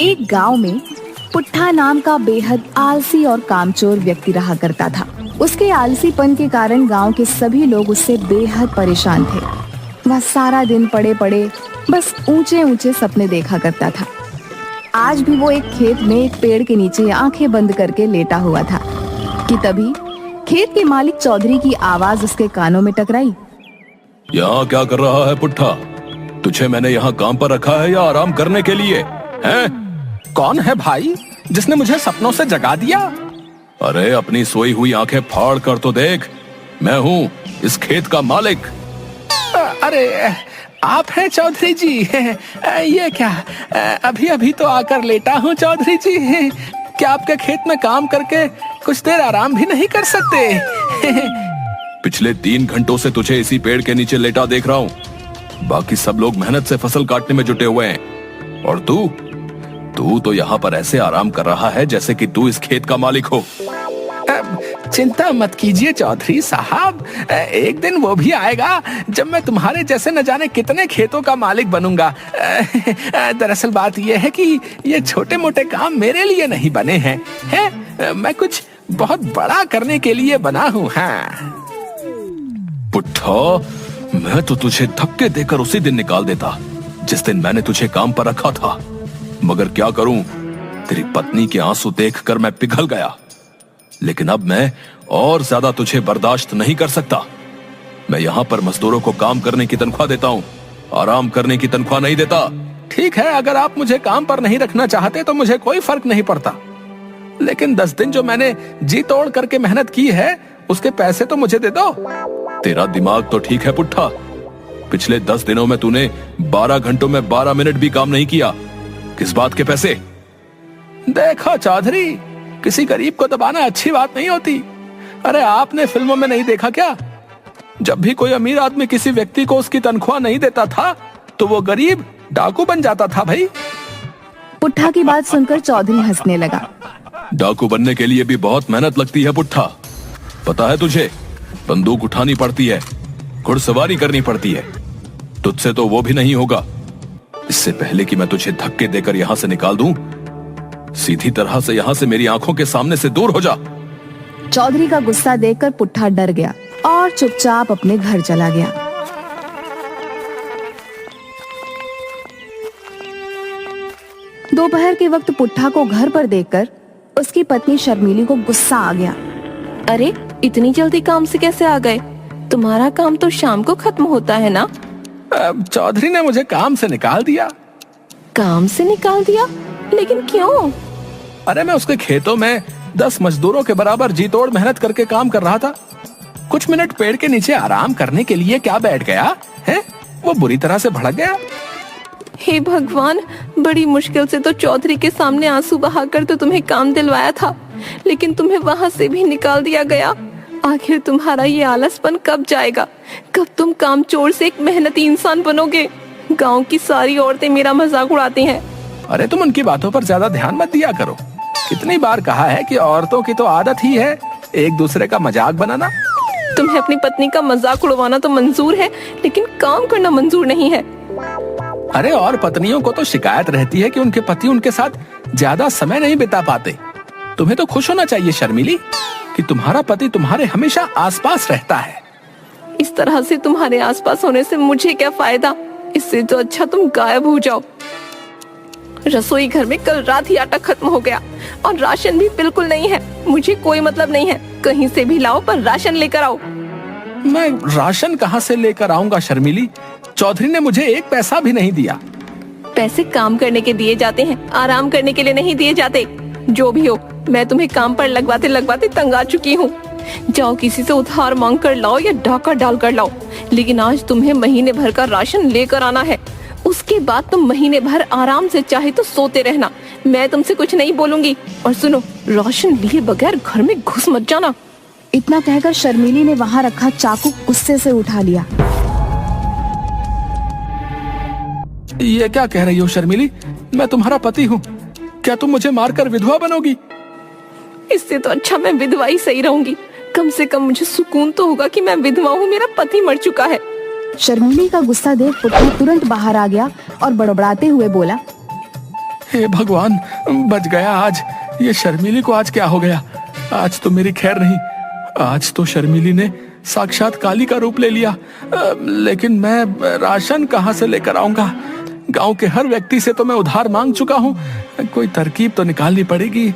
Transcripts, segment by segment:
एक गांव में पुट्ठा नाम का बेहद आलसी और कामचोर व्यक्ति रहा करता था। उसके आलसीपन के कारण गांव के सभी लोग उससे बेहद परेशान थे। वह सारा दिन पड़े पड़े बस ऊंचे ऊंचे सपने देखा करता था। आज भी वो एक खेत में एक पेड़ के नीचे आंखें बंद करके लेटा हुआ था कि तभी खेत के मालिक चौधरी की आवाज उसके कानों में टकराई। यहाँ क्या कर रहा है पुट्ठा? तुझे मैंने यहाँ काम पर रखा है या आराम करने के लिए? हैं? कौन है भाई जिसने मुझे सपनों से जगा दिया? अरे अपनी सोई हुई आंखें फाड़ कर तो देख, मैं हूँ इस खेत का मालिक। अरे आप हैं चौधरी जी? ये क्या, अभी अभी तो आकर लेटा हूँ चौधरी जी। क्या आपके खेत में काम करके कुछ देर आराम भी नहीं कर सकते? पिछले 3 घंटों से तुझे इसी पेड़ के नीचे लेटा देख रहा हूँ। बाकी सब लोग मेहनत से फसल काटने में जुटे हुए हैं और तू तो यहाँ पर ऐसे आराम कर रहा है जैसे कि तू इस खेत का मालिक हो। चिंता मत कीजिए चौधरी साहब, एक दिन वो भी आएगा जब मैं तुम्हारे जैसे न जाने कितने खेतों का मालिक बनूंगा। दरअसल बात यह है कि ये छोटे मोटे काम मेरे लिए नहीं बने हैं, मैं कुछ बहुत बड़ा करने के लिए बना हूँ। हाँ पुट्ठा, मैं तो तुझे धक्के देकर उसी दिन निकाल देता जिस दिन मैंने तुझे काम पर रखा था, मगर क्या करूं, तेरी पत्नी के आंसू देखकर मैं पिघल गया। लेकिन अब मैं और ज्यादा तुझे बर्दाश्त नहीं कर सकता। मैं यहाँ पर मजदूरों को काम करने की तनख्वाह देता हूँ, आराम करने की तनख्वाह नहीं देता। ठीक है, अगर आप मुझे काम पर नहीं रखना चाहते तो मुझे कोई फर्क नहीं पड़ता, लेकिन 10 दिन जो मैंने जी तोड़ करके मेहनत की है उसके पैसे तो मुझे दे दो। तेरा दिमाग तो ठीक है पुट्ठा, पिछले 10 दिनों में तूने 12 घंटों में 12 मिनट भी काम नहीं किया। किस बात के पैसे? देखो चौधरी, किसी गरीब को दबाना अच्छी बात नहीं होती। अरे आपने फिल्मों में नहीं देखा क्या, जब भी कोई अमीर आदमी किसी व्यक्ति को उसकी तनख्वाह नहीं देता था तो वो गरीब डाकू बन जाता था। भाई पुट्ठा की बात सुनकर चौधरी हंसने लगा। डाकू बनने के लिए भी बहुत मेहनत लगती है पुट्ठा, पता है तुझे? बंदूक उठानी पड़ती है, घुड़सवारी करनी पड़ती है। तुझसे तो वो भी नहीं होगा। इससे पहले कि मैं तुझे धक्के देकर यहाँ से निकाल दूं, सीधी तरह से यहाँ से मेरी आंखों के सामने से दूर हो जा। चौधरी का गुस्सा देखकर पुट्ठा डर गया और चुपचाप अपने घर चला गया। दोपहर के वक्त पुट्ठा को घर पर देखकर उसकी पत्नी शर्मीली को गुस्सा आ गया। अरे इतनी जल्दी काम से कैसे आ गए? तुम्हारा काम तो शाम को खत्म होता है ना? चौधरी ने मुझे काम से निकाल दिया। काम से निकाल दिया? लेकिन क्यों? अरे मैं उसके खेतों में 10 मजदूरों के बराबर जी तोड़ मेहनत करके काम कर रहा था। कुछ मिनट पेड़ के नीचे आराम करने के लिए क्या बैठ गया है, वो बुरी तरह से भड़क गया। हे भगवान, बड़ी मुश्किल से तो चौधरी के सामने आंसू बहाकर तो तुम्हें काम दिलवाया था, लेकिन तुम्हें वहाँ से भी निकाल दिया गया। आखिर तुम्हारा ये आलसपन कब जाएगा? कब तुम कामचोर से एक मेहनती इंसान बनोगे? गांव की सारी औरतें मेरा मजाक उड़ाती हैं। अरे तुम उनकी बातों पर ज्यादा ध्यान मत दिया करो। कितनी बार कहा है कि औरतों की तो आदत ही है एक दूसरे का मजाक बनाना। तुम्हें अपनी पत्नी का मजाक उड़वाना तो मंजूर है, लेकिन काम करना मंजूर नहीं है। अरे और पत्नियों को तो शिकायत रहती है कि उनके पति उनके साथ ज्यादा समय नहीं बिता पाते। तुम्हें तो खुश होना चाहिए शर्मिली कि तुम्हारा पति तुम्हारे हमेशा आसपास रहता है। इस तरह से तुम्हारे आसपास होने से मुझे क्या फायदा? इससे तो अच्छा तुम गायब हो जाओ। रसोई घर में कल रात ही आटा खत्म हो गया और राशन भी बिल्कुल नहीं है। मुझे कोई मतलब नहीं है, कहीं से भी लाओ पर राशन लेकर आओ। मैं राशन कहाँ से लेकर आऊंगा शर्मिली? चौधरी ने मुझे 1 पैसा भी नहीं दिया। पैसे काम करने के दिए जाते हैं, आराम करने के लिए नहीं दिए जाते। जो भी हो, मैं तुम्हें काम पर लगवाते लगवाते तंग आ चुकी हूँ। जाओ किसी से उधार मांग कर लाओ या डाका डाल कर लाओ, लेकिन आज तुम्हें महीने भर का राशन लेकर आना है। उसके बाद तुम महीने भर आराम से चाहे तो सोते रहना। मैं तुमसे कुछ नहीं बोलूंगी। और सुनो, राशन लिए बगैर घर में घुस मत जाना। इतना कहकर शर्मिली ने वहाँ रखा चाकू गुस्से से उठा लिया। ये क्या कह रही हो शर्मिली? मैं तुम्हारा पति हूँ, क्या तुम मुझे मारकर विधवा बनोगी? इससे तो अच्छा मैं विधवा ही सही रहूंगी। कम से कम मुझे सुकून तो होगा कि मैं विधवा हूँ, मेरा पति मर चुका है। शर्मिली का गुस्सा देख पुट्ठा तुरंत बाहर आ गया और बड़बड़ाते हुए बोला, हे भगवान, बच गया आज। ये शर्मिली को आज क्या हो गया? आज तो मेरी खैर नहीं। आज तो शर्मिली ने साक्षात काली का रूप ले लिया। लेकिन मैं राशन कहाँ से लेकर आऊंगा? गांव के हर व्यक्ति से तो मैं उधार मांग चुका हूँ। कोई तरकीब तो निकालनी पड़ेगी,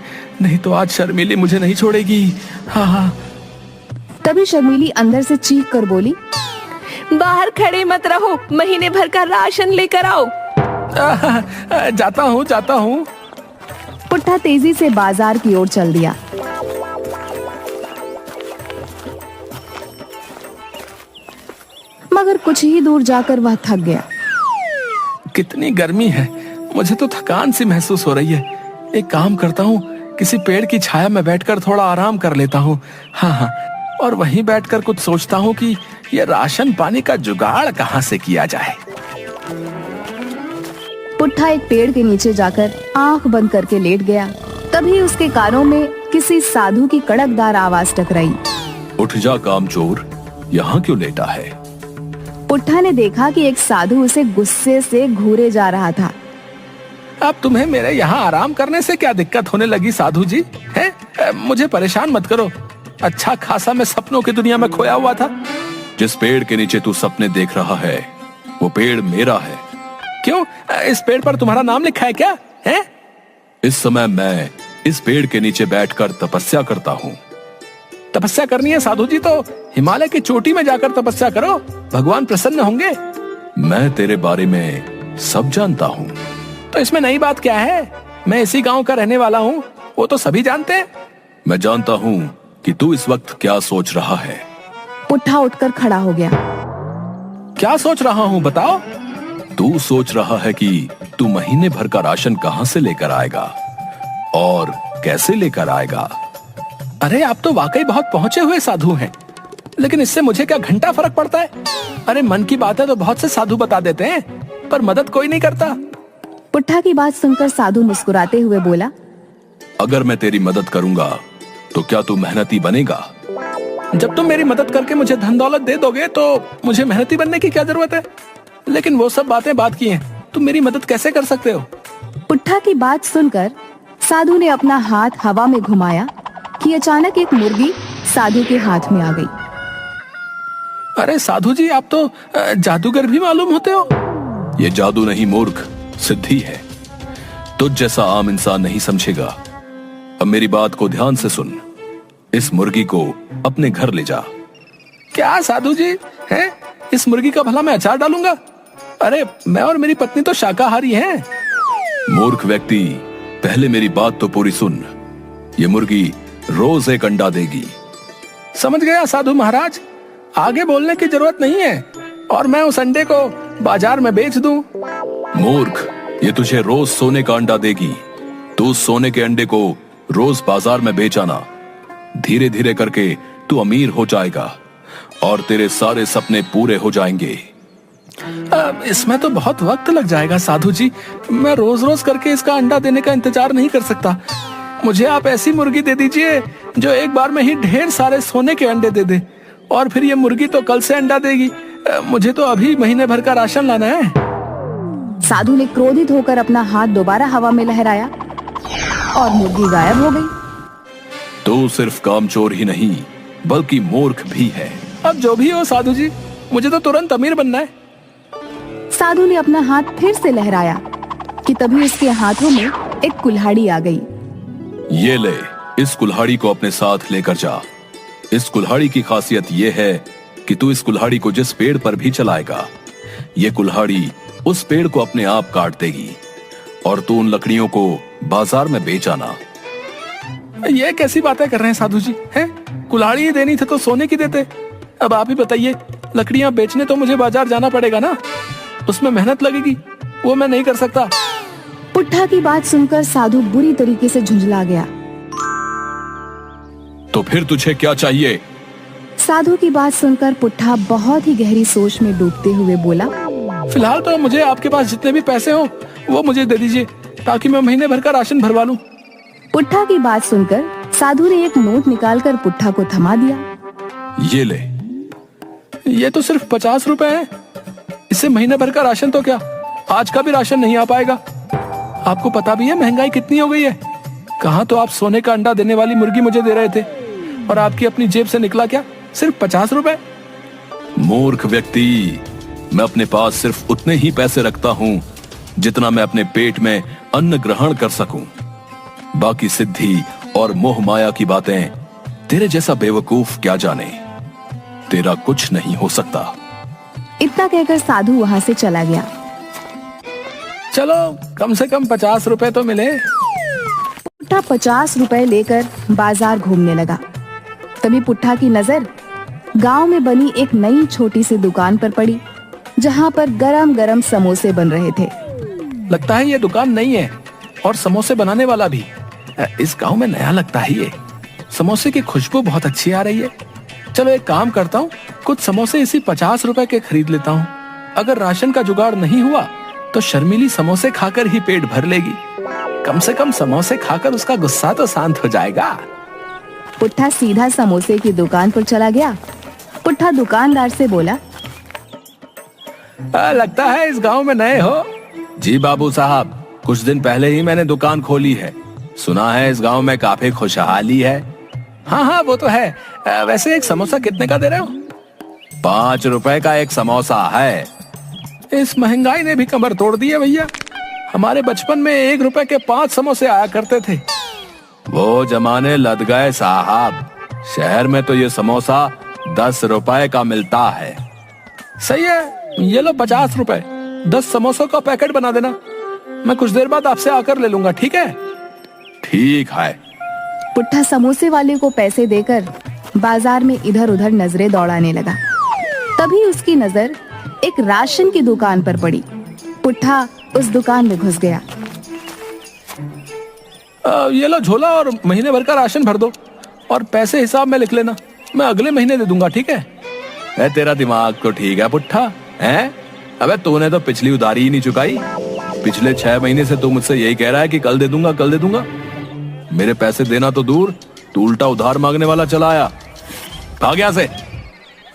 नहीं तो आज शर्मिली मुझे नहीं छोड़ेगी। हाँ। तभी शर्मिली अंदर से चीख कर बोली, बाहर खड़े मत रहो, महीने भर का राशन लेकर आओ। जाता हूँ। पुट्ठा तेजी से बाजार की ओर चल दिया। मगर कुछ ही दूर जाकर वह थक गया। कितनी गर्मी है, मुझे तो थकान सी महसूस हो रही है। एक काम करता हूँ, किसी पेड़ की छाया में बैठकर थोड़ा आराम कर लेता हूँ। हाँ, और वहीं बैठकर कुछ सोचता हूँ कि ये राशन पानी का जुगाड़ कहाँ से किया जाए। पुट्ठा एक पेड़ के नीचे जाकर आंख बंद करके लेट गया। तभी उसके कानों में किसी साधु की कड़कदार आवाज टकराई। उठ जा कामचोर, यहाँ क्यों लेटा है? पुट्ठा ने देखा कि एक साधु उसे गुस्से से घूरे जा रहा था। अब तुम्हें मेरे यहाँ आराम करने से क्या दिक्कत होने लगी साधु जी? हैं? मुझे परेशान मत करो। अच्छा खासा मैं सपनों की दुनिया में खोया हुआ था। जिस पेड़ के नीचे तू सपने देख रहा है, वो पेड़ मेरा है। क्यों? इस पेड़ पर तुम्हारा नाम लिखा है क्या? हैं? इस समय मैं इस पेड़ के नीचे बैठकर तपस्या करता हूँ। तपस्या करनी है साधु जी तो हिमालय की चोटी में जाकर तपस्या करो, भगवान प्रसन्न होंगे। मैं तेरे बारे में सब जानता हूँ। तो इसमें नई बात क्या है? मैं इसी गांव का रहने वाला हूँ, वो तो सभी जानते हैं। मैं जानता हूँ कि तू इस वक्त क्या सोच रहा है। पुट्ठा उठकर खड़ा हो गया। क्या सोच रहा हूँ बताओ? तू सोच रहा है कि तू महीने भर का राशन कहाँ से लेकर आएगा और कैसे लेकर आएगा। अरे आप तो वाकई बहुत पहुंचे हुए साधु हैं, लेकिन इससे मुझे क्या घंटा फर्क पड़ता है? अरे मन की बातें तो बहुत से साधु बता देते हैं, पर मदद कोई नहीं करता। पुट्ठा की बात सुनकर साधु मुस्कुराते हुए बोला, अगर मैं तेरी मदद करूंगा तो क्या तू मेहनती बनेगा? जब तुम मेरी मदद करके मुझे धन दौलत दे दोगे तो मुझे मेहनती बनने की क्या जरूरत है? लेकिन वो सब बातें बात की हैं, तुम मेरी मदद कैसे कर सकते हो? पुट्ठा की बात सुनकर साधु ने अपना हाथ हवा में घुमाया कि अचानक एक मुर्गी साधु के हाथ में आ गई। अरे साधु जी, आप तो जादूगर भी मालूम होते हो। ये जादू नहीं मूर्ख, सिद्धि है। तुझ जैसा आम इंसान नहीं समझेगा। अब मेरी बात को ध्यान से सुन। इस मुर्गी को अपने घर ले जा। क्या साधु जी हैं? इस मुर्गी का भला मैं अचार डालूंगा? अरे मैं और मेरी पत्नी तो शाकाहारी हैं। मूर्ख व्यक्ति, पहले मेरी बात तो पूरी सुन। ये मुर्गी रोज एक अंडा देगी। समझ गया साधु महाराज, आगे बोलने की जरूरत नहीं है और मैं उस अंडे को बाजार में बेच दूं। मूर्ख, ये तुझे रोज सोने का अंडा देगी। तू उस सोने के अंडे को रोज बाजार में बेच आना। धीरे धीरे करके तू अमीर हो जाएगा और तेरे सारे सपने पूरे हो जाएंगे। इसमें तो बहुत वक्त लग जाएगा साधु जी। मैं रोज रोज करके इसका अंडा देने का इंतजार नहीं कर सकता। मुझे आप ऐसी मुर्गी दे दीजिए जो एक बार में ही ढेर सारे सोने के अंडे दे दे, और फिर ये मुर्गी तो कल से अंडा देगी। मुझे तो अभी महीने भर का राशन लाना है। साधु ने क्रोधित होकर अपना हाथ दोबारा हवा में लहराया और मुर्गी गायब हो गई। तू सिर्फ कामचोर ही नहीं बल्कि मूर्ख भी है। अब जो भी हो साधु जी, मुझे तो तुरंत अमीर बनना है। साधु ने अपना हाथ फिर से लहराया कि तभी उसके हाथों में एक कुल्हाड़ी आ गई। ये ले, इस कुल्हाड़ी को अपने साथ लेकर जा। इस कुल्हाड़ी की खासियत ये है कि तू इस कुल्हाड़ी को जिस पेड़ पर भी चलाएगा, ये कुल्हाड़ी उस पेड़ को अपने आप काट देगी और तू उन लकड़ियों को बाजार में बेच आना। ये कैसी बातें कर रहे हैं साधु जी? हैं? कुल्हाड़ी ही देनी थी तो सोने की देते। अब आप ही बताइए, लकड़ियां बेचने तो मुझे बाजार जाना पड़ेगा ना, उसमें मेहनत लगेगी, वो मैं नहीं कर सकता। पुट्ठा की बात सुनकर साधु बुरी तरीके से झुंझला गया। तो फिर तुझे क्या चाहिए? साधु की बात सुनकर पुट्ठा बहुत ही गहरी सोच में डूबते हुए बोला, फिलहाल तो मुझे आपके पास जितने भी पैसे हो वो मुझे दे दीजिए, ताकि मैं महीने भर का राशन भरवा लूं। पुट्ठा की बात सुनकर साधु ने एक नोट निकालकर पुट्ठा को थमा दिया। ये ले। ये तो सिर्फ 50 रुपए है। इससे महीने भर का राशन तो क्या, आज का भी राशन नहीं आ पाएगा। आपको पता भी है महंगाई कितनी हो गई है। कहाँ तो आप सोने का अंडा देने वाली मुर्गी मुझे दे रहे थे, और आपकी अपनी जेब से निकला क्या, सिर्फ 50 रुपए। मूर्ख व्यक्ति, मैं अपने पास सिर्फ उतने ही पैसे रखता हूँ जितना मैं अपने पेट में अन्न ग्रहण कर सकूं। बाकी सिद्धि और मोह माया की बातें तेरे जैसा बेवकूफ क्या जाने। तेरा कुछ नहीं हो सकता। इतना कहकर साधु वहां से चला गया। चलो कम से कम 50 रुपए तो मिले। पुट्ठा 50 रुपए लेकर बाजार घूमने लगा। तभी पुट्ठा की नजर गांव में बनी एक नई छोटी सी दुकान पर पड़ी, जहां पर गरम गरम समोसे बन रहे थे। लगता है ये दुकान नई है और समोसे बनाने वाला भी इस गांव में नया लगता है। ये समोसे की खुशबू बहुत अच्छी आ रही है। चलो एक काम करता हूँ, कुछ समोसे इसी 50 रुपए के खरीद लेता हूँ। अगर राशन का जुगाड़ नहीं हुआ तो शर्मिली समोसे खाकर ही पेट भर लेगी। कम से कम समोसे खाकर उसका गुस्सा तो शांत हो जाएगा। पुट्ठा सीधा समोसे की दुकान पर चला गया। पुट्ठा दुकानदार से बोला, लगता है इस गांव में नए हो। जी बाबू साहब, कुछ दिन पहले ही मैंने दुकान खोली है। सुना है इस गांव में काफी खुशहाली है। हाँ हाँ वो तो है। वैसे एक समोसा कितने का दे रहे हो? 5 रुपए का एक समोसा है। इस महंगाई ने भी कमर तोड़ दी है भैया। हमारे बचपन में 1 रुपए के 5 समोसे आया करते थे। वो जमाने लद गए साहब। शहर में तो ये समोसा 10 रुपए का मिलता है। सही है, ये लो 50 रुपए। 10 समोसों का पैकेट बना देना। मैं कुछ देर बाद आपसे आकर ले लूंगा, ठीक है? ठीक है। पुट्ठा समोसे वाले को पैसे देकर बाजार में इधर उधर नजरें दौड़ाने लगा। तभी उसकी नजर एक राशन की दुकान पर पड़ी। पुट्ठा उस दुकान में घुस गया। ये लो झोला और महीने भर का राशन भर दो, और पैसे हिसाब में लिख लेना। मैं अगले महीने दे दूंगा, ठीक है? तेरा दिमाग तो ठीक है पुट्ठा, हैं? अबे तूने तो पिछली उधारी ही नहीं चुकाई। पिछले 6 महीने से तू मुझसे यही कह रहा है कि कल दे दूंगा, कल दे दूंगा। मेरे पैसे देना तो दूर, तू उल्टा उधार मांगने वाला चला आया। भाग यहाँ से।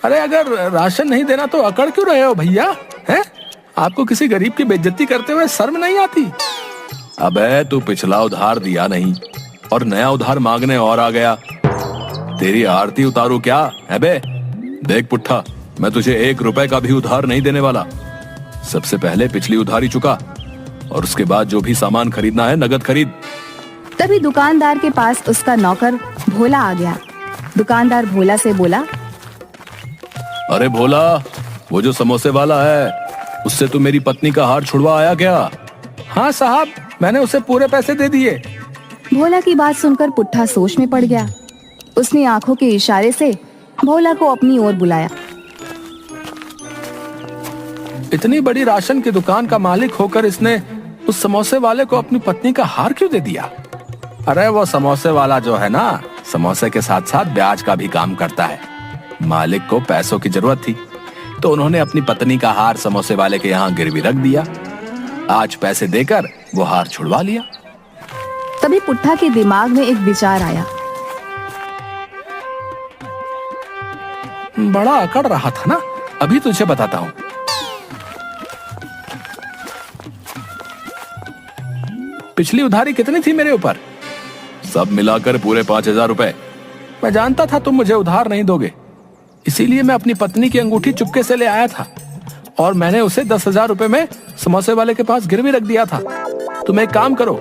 अरे अगर राशन नहीं देना तो अकड़ क्यों रहे हो भैया? हैं? आपको किसी गरीब की बेइज्जती करते हुए शर्म नहीं आती? अबे तू पिछला उधार दिया नहीं और नया उधार मांगने और आ गया। तेरी आरती उतारू क्या है बे? देख पुट्ठा, मैं तुझे 1 रुपए का भी उधार नहीं देने वाला। सबसे पहले पिछली उधारी चुका, और उसके बाद जो भी सामान खरीदना है नगद खरीद। तभी दुकानदार के पास उसका नौकर भोला आ गया। दुकानदार भोला से बोला, अरे भोला, वो जो समोसे वाला है, उससे तू मेरी पत्नी का हार छुड़वा आया क्या? हाँ साहब, मैंने उसे पूरे पैसे दे दिए। भोला की बात सुनकर पुट्ठा सोच में पड़ गया। उसने आंखों के इशारे से भोला को अपनी ओर बुलाया। इतनी बड़ी राशन की दुकान का मालिक होकर इसने उस समोसे वाले को अपनी पत्नी का हार क्यों दे दिया? अरे वो समोसे वाला जो है ना, समोसे के साथ साथ ब्याज का भी काम करता है। मालिक को पैसों की जरूरत थी, तो उन्होंने अपनी पत्नी का हार समोसे वाले के यहाँ गिरवी रख दिया। आज पैसे देकर वो हार छुड़वा लिया। तभी पुट्ठा के दिमाग में एक विचार आया। बड़ा अकड़ रहा था ना, अभी तुझे बताता हूँ। पिछली उधारी कितनी थी मेरे ऊपर? सब मिलाकर पूरे 5000 रुपए। मैं जानता था तुम मुझे उधार नहीं दोगे, इसीलिए मैं अपनी पत्नी की अंगूठी चुपके से ले आया था, और मैंने उसे 10,000 रुपए में समोसे वाले के पास गिरवी रख दिया था। तुम एक काम करो,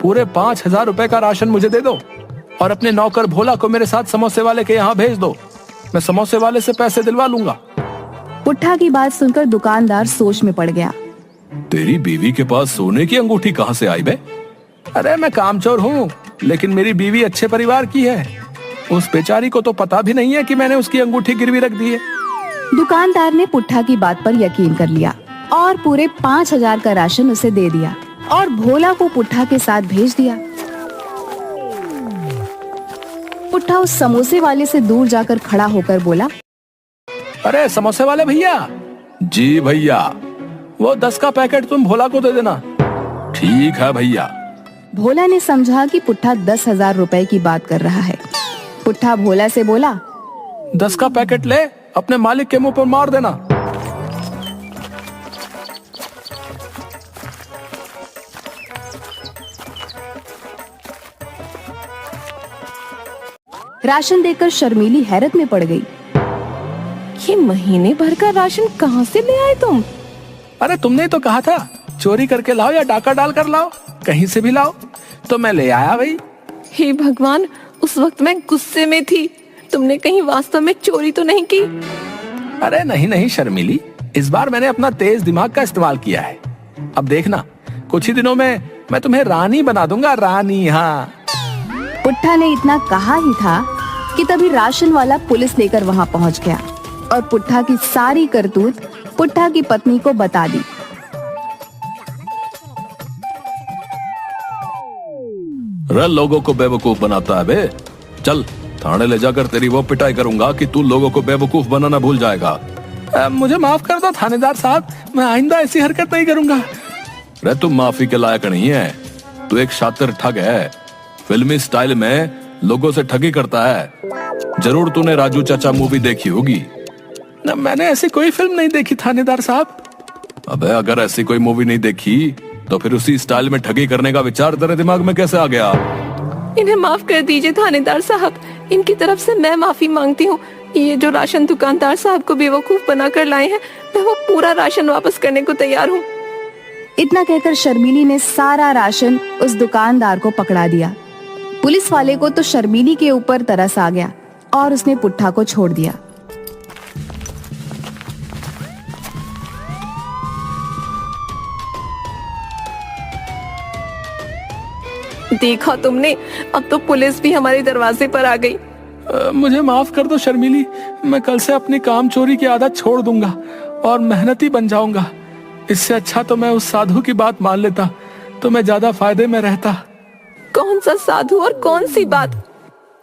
पूरे 5,000 रुपए का राशन मुझे दे दो, और अपने नौकर भोला को मेरे साथ समोसे वाले के यहाँ भेज दो। मैं समोसे वाले से पैसे दिलवा लूंगा। पुट्ठा की बात सुनकर दुकानदार सोच में पड़ गया। तेरी बीवी के पास सोने की अंगूठी कहाँ से आई बे? अरे मैं कामचोर हूँ, लेकिन मेरी बीवी अच्छे परिवार की है। उस बेचारी को तो पता भी नहीं है कि मैंने उसकी अंगूठी गिरवी रख दी है। दुकानदार ने पुट्ठा की बात पर यकीन कर लिया और पूरे 5,000 का राशन उसे दे दिया और भोला को पुट्ठा के साथ भेज दिया। पुट्ठा उस समोसे वाले से दूर जाकर खड़ा होकर बोला, अरे समोसे वाले भैया। जी भैया। वो 10 का पैकेट तुम भोला को दे देना। ठीक है भैया। भोला ने समझा कि पुट्ठा 10,000 रुपए की बात कर रहा है। पुट्ठा भोला से बोला, 10 का पैकेट ले, अपने मालिक के मुंह पर मार देना। राशन देखकर शर्मीली हैरत में पड़ गई। ये महीने भर का राशन कहाँ से ले आए तुम? अरे तुमने तो कहा था चोरी करके लाओ या डाका डाल कर लाओ, कहीं से भी लाओ, तो मैं ले आया भाई। हे भगवान, उस वक्त मैं गुस्से में थी। तुमने कहीं वास्तव में चोरी तो नहीं की? अरे नहीं नहीं शर्मिली, इस बार मैंने अपना तेज दिमाग का इस्तेमाल किया है। अब देखना, कुछ ही दिनों में मैं तुम्हें रानी बना दूंगा, रानी। हाँ। पुट्ठा ने इतना कहा ही था कि तभी राशन वाला पुलिस लेकर वहां पहुंच गया और पुट्ठा की सारी करतूत पुट्ठा की पत्नी को बता दी। रे लोगों को बेवकूफ बनाता है बे। चल थाने ले जाकर तेरी वो पिटाई करूंगा कि तू लोगों को बेवकूफ बनाना भूल जाएगा। मुझे माफ कर दो थानेदार साहब, मैं आइंदा ऐसी हरकत नहीं करूंगा। रे तुम माफी के लायक नहीं है, तू एक शातिर ठग है। फिल्मी स्टाइल में लोगों से ठगी करता है। जरूर तूने राजू चाचा मूवी देखी होगी। न, मैंने ऐसी कोई फिल्म नहीं देखी थानेदार साहब। अबे अगर ऐसी कोई मूवी नहीं देखी तो फिर उसी स्टाइल में ठगी करने का विचार तेरे दिमाग में कैसे आ गया? इन्हें माफ कर दीजिए थानेदार साहब, इनकी तरफ से मैं माफी मांगती हूँ। ये जो राशन दुकानदार साहब को बेवकूफ बनाकर लाए हैं, मैं वो पूरा राशन वापस करने को तैयार हूँ। इतना कहकर शर्मीली ने सारा राशन उस दुकानदार को पकड़ा दिया। पुलिस वाले को तो शर्मीली के ऊपर तरस आ गया और उसने पुट्ठा को छोड़ दिया। देखा तुमने, अब तो पुलिस भी हमारे दरवाजे पर आ गई। मुझे माफ कर दो शर्मिली, मैं कल से अपनी काम चोरी की आदत छोड़ दूंगा और मेहनती बन जाऊंगा। इससे अच्छा तो मैं उस साधु की बात मान लेता, तो मैं ज्यादा फायदे में रहता। कौन सा साधु और कौन सी बात?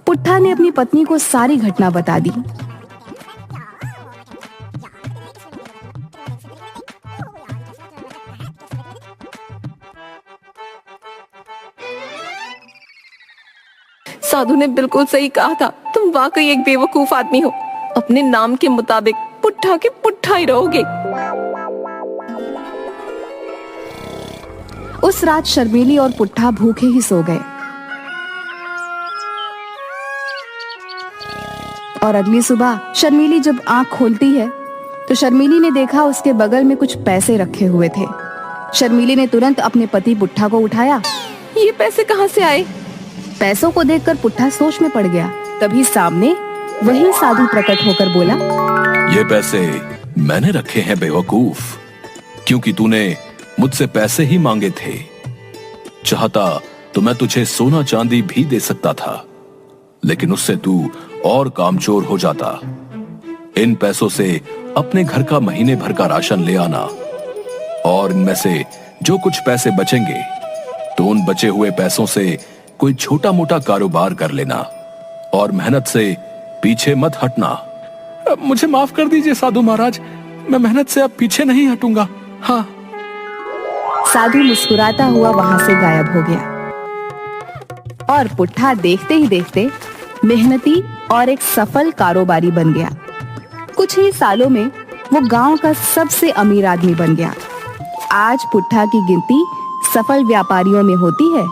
पुट्ठा ने अपनी पत्नी को सारी घटना बता दी। साधु ने बिल्कुल सही कहा था, तुम वाकई एक बेवकूफ आदमी हो। अपने नाम के मुताबिक पुट्ठा के पुट्ठा ही रहोगे। उस रात शर्मीली और पुट्ठा भूखे ही सो गए और अगली सुबह शर्मीली जब आंख खोलती है तो शर्मीली ने देखा उसके बगल में कुछ पैसे रखे हुए थे। शर्मीली ने तुरंत अपने पति पुट्ठा को उठाया। ये पैसे कहाँ से आए? पैसों को देखकर पुट्ठा सोच में पड़ गया। तभी सामने वही साधु प्रकट होकर बोला, ये पैसे मैंने रखे हैं बेवकूफ, क्योंकि तूने मुझसे पैसे ही मांगे थे। चाहता तो मैं तुझे सोना चांदी भी दे सकता था, लेकिन उससे तू और कामचोर हो जाता। इन पैसों से अपने घर का महीने भर का राशन ले आना और इनमें से जो कुछ पैसे बचेंगे तो उन बचे हुए पैसों से कोई छोटा मोटा कारोबार कर लेना और मेहनत से पीछे मत हटना। मुझे माफ कर दीजिए साधु महाराज, मैं मेहनत से अब पीछे नहीं हटूंगा। हाँ। साधु मुस्कुराता हुआ वहां से गायब हो गया और पुट्ठा देखते ही देखते मेहनती और एक सफल कारोबारी बन गया। कुछ ही सालों में वो गांव का सबसे अमीर आदमी बन गया। आज पुट्ठा की गिनती सफल व्यापारियों में होती है।